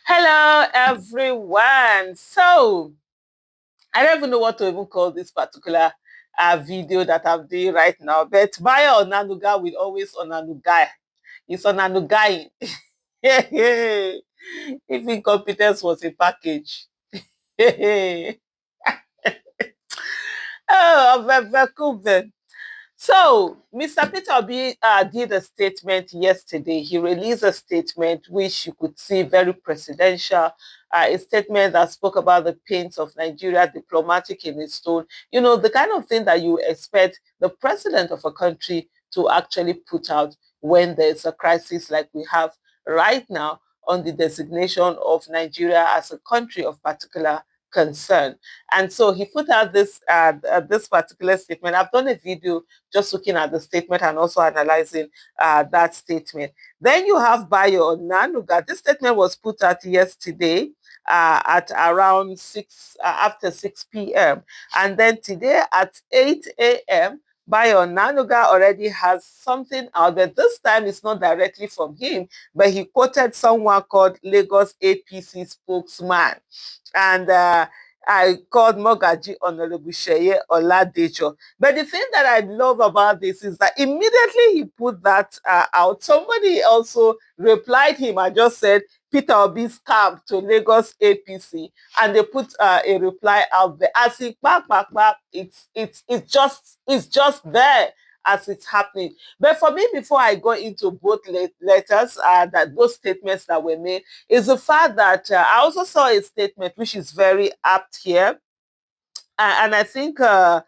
Hello, everyone. So, I don't even know what to even call this particular video that I'm doing right now, but Bayo Onanuga will always Onanuga. It's Onanugaing. If incompetence was a package. Oh, Vancouver. So, Mr. Peter Obi did a statement yesterday. He released a statement which you could see very presidential, a statement that spoke about the pains of Nigeria, diplomatic in its tone. You know, the kind of thing that you expect the president of a country to actually put out when there's a crisis like we have right now on the designation of Nigeria as a country of particular concern. And so he put out this particular statement. I've done a video just looking at the statement and also analyzing that statement. Then you have Bayo Onanuga. This statement was put out yesterday at around 6 after 6 p.m. And then today at 8 a.m. Bayo Onanuga already has something out there. This time it's not directly from him, but he quoted someone called Lagos APC spokesman. And I called Mogaji Honorable Sheye Oladejo. But the thing that I love about this is that immediately he put that out, somebody also replied him and just said, Peter Obi's camp to Lagos APC, and they put a reply out there. As it back, it's just there as it's happening. But for me, before I go into both letters, that those statements that were made, is the fact that I also saw a statement which is very apt here, and I think the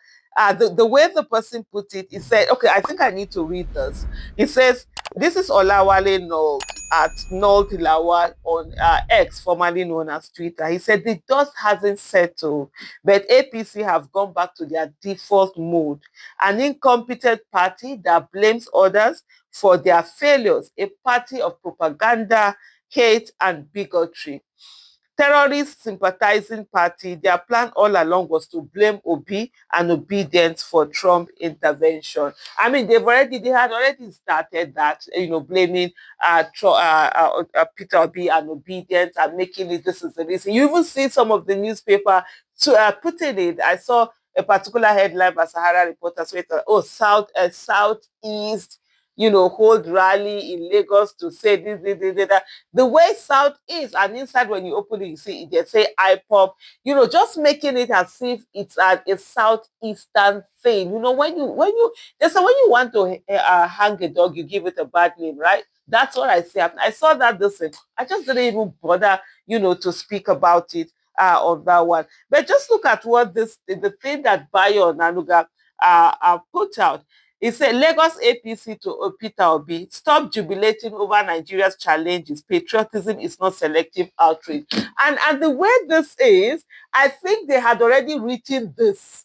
way the person put it, he said, okay, I think I need to read this. He says, this is Olawale Nold at Nold Ilawa on X, formerly known as Twitter. He said, the dust hasn't settled, but APC have gone back to their default mode. An incompetent party that blames others for their failures, a party of propaganda, hate, and bigotry. Terrorist sympathizing party, their plan all along was to blame Obi and obedience for Trump intervention. I mean, they had already started that, blaming Peter Obi and obedience and making it this is the reason. You even see some of the newspaper putting it. I saw a particular headline by Sahara Reporters, Southeast, hold rally in Lagos to say this, that. The way South is, and inside when you open it, you see they say IPOP, just making it as if it's a southeastern thing. When you they say when you want to hang a dog, you give it a bad name, right? That's what I say. I saw that this thing. I just didn't even bother, to speak about it on that one. But just look at what the thing that Bayo Nanuga put out. He said, Lagos APC to Peter Obi, stop jubilating over Nigeria's challenges. Patriotism is not selective outrage. And the way this is, I think they had already written this.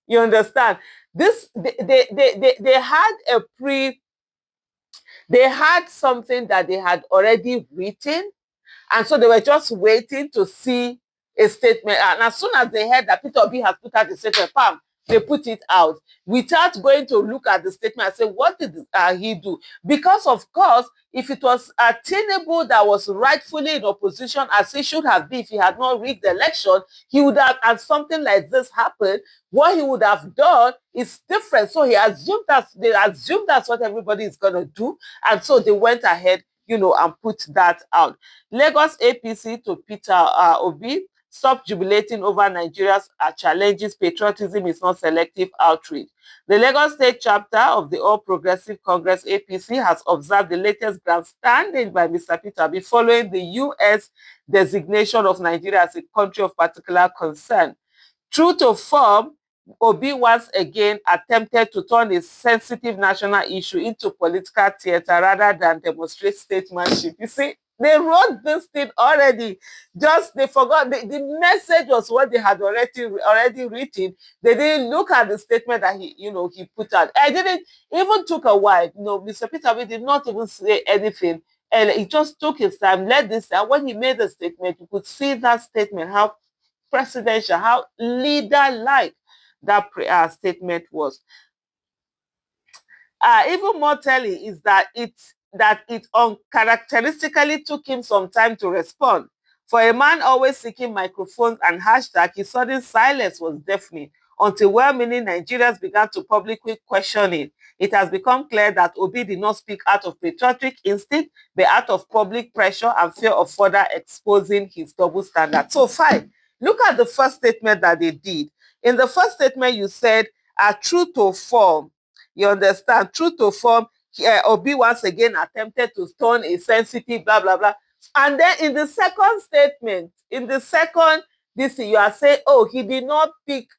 You understand? This they had they had something that they had already written, and so they were just waiting to see a statement. And as soon as they heard that Peter Obi has put out the statement, bam, they put it out without going to look at the statement and say, what did he do? Because, of course, if it was Tinubu that was rightfully in opposition, as he should have been if he had not rigged the election, he would have, and something like this happened, what he would have done is different. So they assumed that's what everybody is going to do. And so they went ahead, and put that out. Lagos APC to Peter Obi, stop jubilating over Nigeria's challenges. Patriotism is not selective outreach. The Lagos State chapter of the All Progressive Congress APC has observed the latest grandstanding by Mr. Peter Obi following the U.S. designation of Nigeria as a country of particular concern. True to form, Obi once again attempted to turn a sensitive national issue into political theater rather than demonstrate statesmanship. You see, they wrote this thing already. Just they forgot the message was what they had already written. They didn't look at the statement that he put out. I didn't even took a while. Mr. Peter did not even say anything. And he just took his time, let this out. When he made the statement, you could see that statement, how presidential, how leader-like that statement was. Even more telling is that that it uncharacteristically took him some time to respond. For a man always seeking microphones and hashtag, his sudden silence was deafening until well-meaning Nigerians began to publicly question it. It has become clear that Obi did not speak out of patriotic instinct, but out of public pressure and fear of further exposing his double standard. So fine, look at the first statement that they did. In the first statement, you said, true to form, you understand, true to form, Obi once again attempted to turn a sensitive blah blah blah. And then in the second statement, in the second this thing, you are saying, oh, he did not speak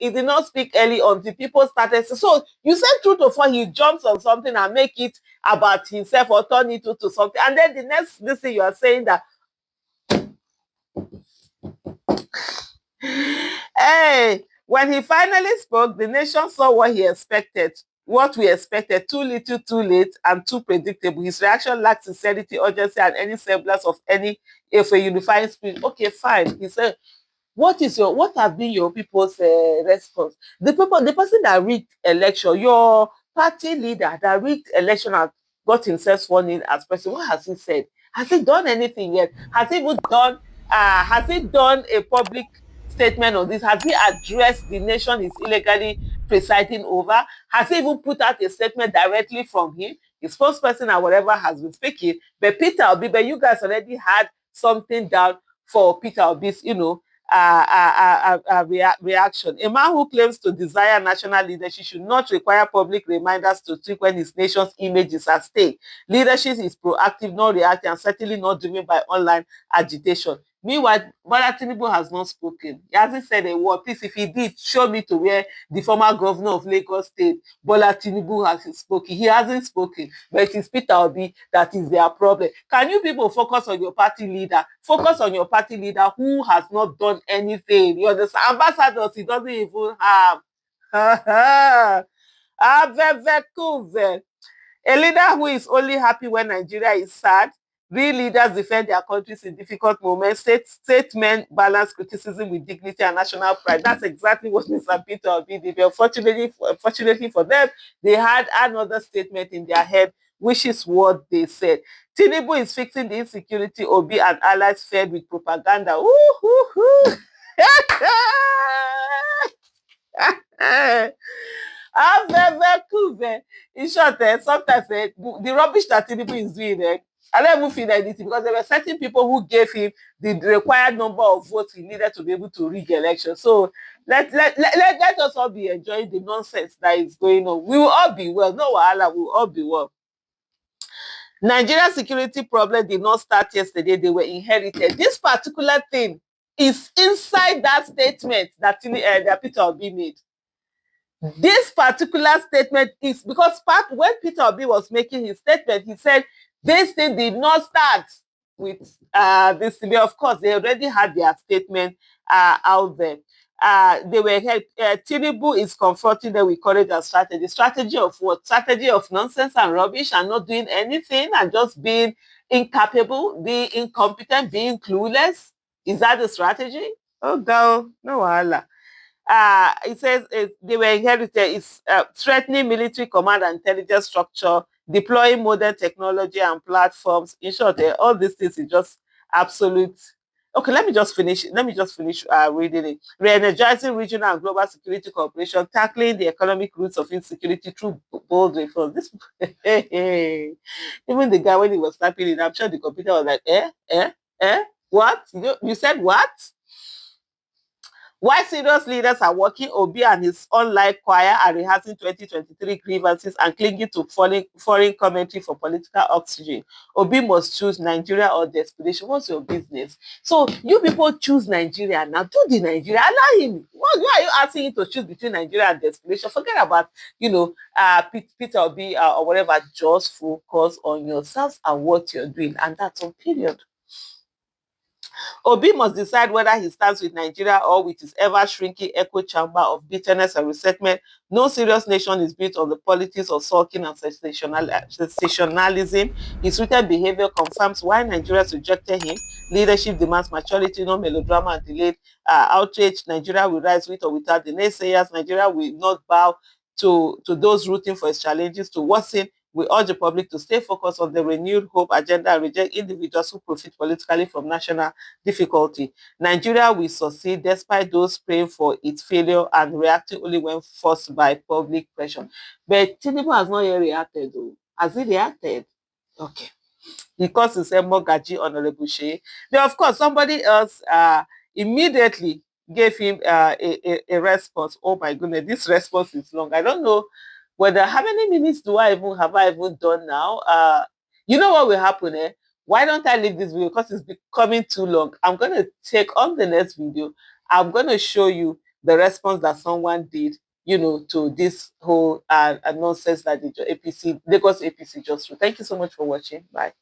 early until people started. So you said true to form, he jumps on something and make it about himself or turn it to something. And then the next this thing, you are saying that, hey, when he finally spoke, the nation saw what we expected, too little, too late, and too predictable. His reaction lacked sincerity, urgency, and any semblance of a unifying spirit. Okay, fine. He said, what have been your people's response? The person that rigged election, your party leader that rigged election and got himself sworn in as president, what has he said? Has he done anything yet? Has he done a public statement on this? Has he addressed the nation he's illegally presiding over? Has he even put out a statement directly from him? His spokesperson or whatever has been speaking, but Peter Obi, but you guys already had something down for Peter Obi's, reaction. A man who claims to desire national leadership should not require public reminders to tweak when his nation's image is at stake. Leadership is proactive, not reactive, and certainly not driven by online agitation. Meanwhile, Bola Tinubu has not spoken. He hasn't said a word. Please, if he did, show me to where the former governor of Lagos State, Bola Tinubu, has spoken. He hasn't spoken, but it is Peter Obi that is their problem. Can you people focus on your party leader? Focus on your party leader who has not done anything. You understand? Ambassadors, he doesn't even have. A leader who is only happy when Nigeria is sad. Real leaders defend their countries in difficult moments. Statement balance criticism with dignity and national pride. That's exactly what Mr. Peter Obi did. Unfortunately for them, they had another statement in their head, which is what they said. Tinubu is fixing the insecurity Obi and allies fed with propaganda. Ooh. In short, sometimes the rubbish that Tinubu is doing, I don't even feel anything because there were certain people who gave him the required number of votes he needed to be able to rig election. So let us all be enjoying the nonsense that is going on. We will all be well. No wahala, we will all be well. Nigeria's security problem did not start yesterday. They were inherited. This particular thing is inside that statement that Peter Obi made. This particular statement is because when Peter Obi was making his statement, he said this thing did not start with this thing. Of course, they already had their statement out there. They were Tinubu is confronting them with courage and strategy. Strategy of what? Strategy of nonsense and rubbish and not doing anything and just being incapable, being incompetent, being clueless. Is that the strategy? Oh, girl, no wahala. It says they were inherited. It's threatening military command and intelligence structure, deploying modern technology and platforms. In short, all these things is just absolute. Okay, let me just finish reading it. Re-energizing regional and global security cooperation, tackling the economic roots of insecurity through bold reforms. This, even the guy when he was typing it, I'm sure the computer was like, what? You said what? While serious leaders are working, Obi and his online choir are rehearsing 2023 grievances and clinging to foreign commentary for political oxygen. Obi must choose Nigeria or desperation. What's your business? So you people choose Nigeria now. Do the Nigeria. Allow him. Why are you asking him to choose between Nigeria and desperation? Forget about, Peter Obi or whatever. Just focus on yourselves and what you're doing. And that's on period. Obi must decide whether he stands with Nigeria or with his ever-shrinking echo chamber of bitterness and resentment. No serious nation is built on the politics of sulking and sensationalism. His rooted behavior confirms why Nigerians rejected him. Leadership demands maturity, no melodrama and delayed outrage. Nigeria will rise with or without the naysayers. Nigeria will not bow to those rooting for its challenges to worsen We urge the public to stay focused on the renewed hope agenda and reject individuals who profit politically from national difficulty. Nigeria will succeed despite those praying for its failure and reacting only when forced by public pressure. But Tinubu has not yet reacted though. Has he reacted? Okay. Because he said Mogaji Honorable Shey. Then of course somebody else immediately gave him a response. Oh my goodness, this response is long. I don't know whether how many minutes do I even done now? You know what will happen, eh? Why don't I leave this video because it's becoming too long? I'm gonna take on the next video. I'm gonna show you the response that someone did, you know, to this whole nonsense that the APC Lagos APC just threw. Thank you so much for watching. Bye.